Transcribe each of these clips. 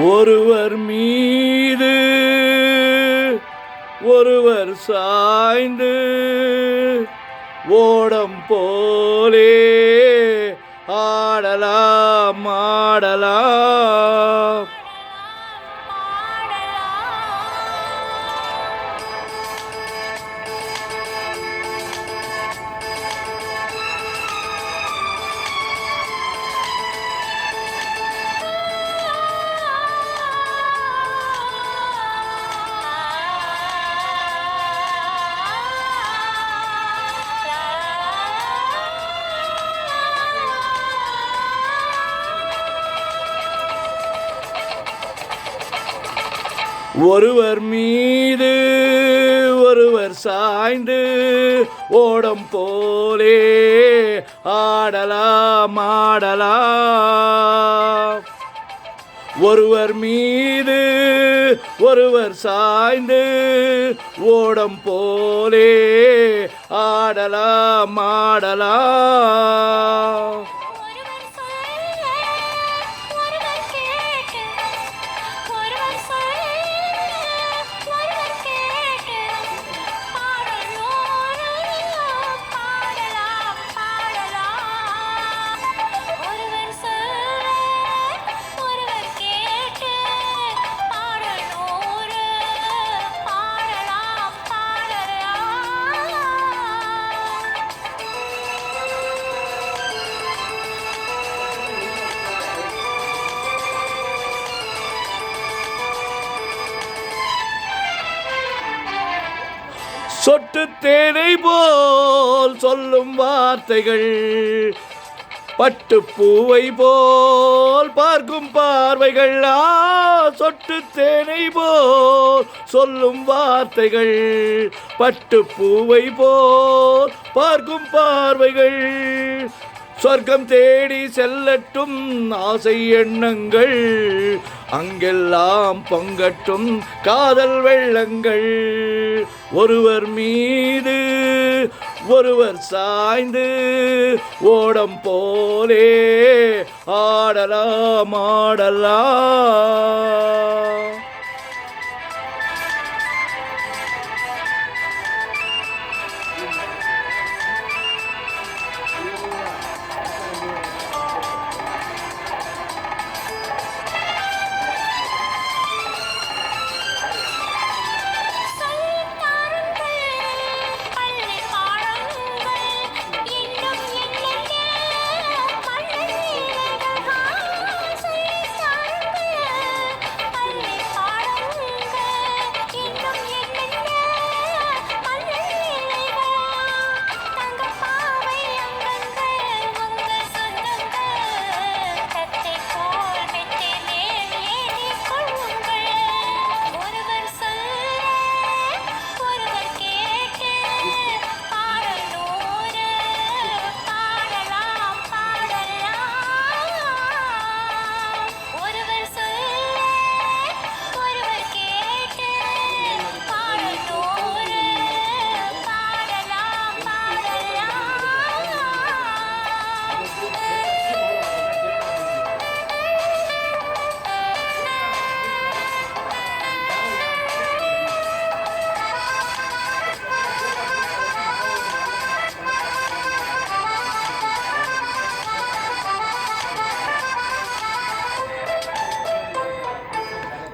ஒருவர் மீது ஒருவர் சாய்ந்து ஓடம் போலே ஆடலாம் ஆடலாம். ஒருவர் மீது ஒருவர் சாய்ந்து ஓடம் போலே ஆடலாம் ஆடலாம். ஒருவர் மீது ஒருவர் சாய்ந்து ஓடம் போலே ஆடலாம் ஆடலாம். சொட்டு தேனை போல் சொல்லும் வார்த்தைகள், பட்டு பூவை போல் பார்க்கும் பார்வைகள். சொட்டு தேனை போல் சொல்லும் வார்த்தைகள், பட்டு பூவை போல் பார்க்கும் பார்வைகள். சொர்க்கம் தேடி செல்லட்டும் ஆசை எண்ணங்கள், அங்கெல்லாம் பொங்கட்டும் காதல் வெள்ளங்கள். ஒருவர் மீது ஒருவர் சாய்ந்து ஓடம் போலே ஆடலாம் ஆடலாம்.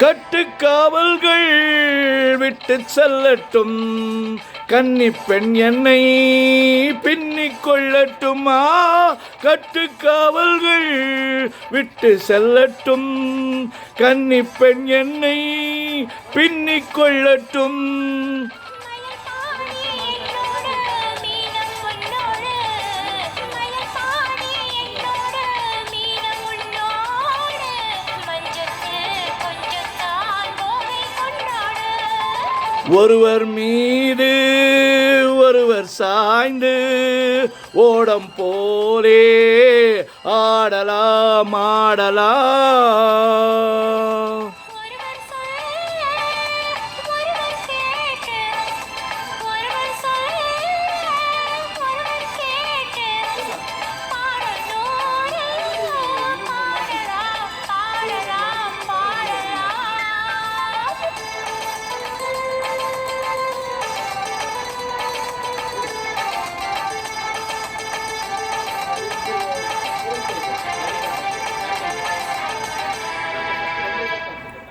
கட்டுக்காவல்கள் விட்டு செல்லட்டும், கன்னி பெண் என்னை பின்னிக் கொள்ளட்டுமா. கட்டுக்காவல்கள் விட்டு செல்லட்டும், கன்னி பெண் என்னை பின்னிக் கொள்ளட்டும். ஒருவர் மீது ஒருவர் சாய்ந்து ஓடம் போலே ஆடலாம் ஆடலாம்.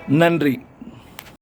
நன்றி.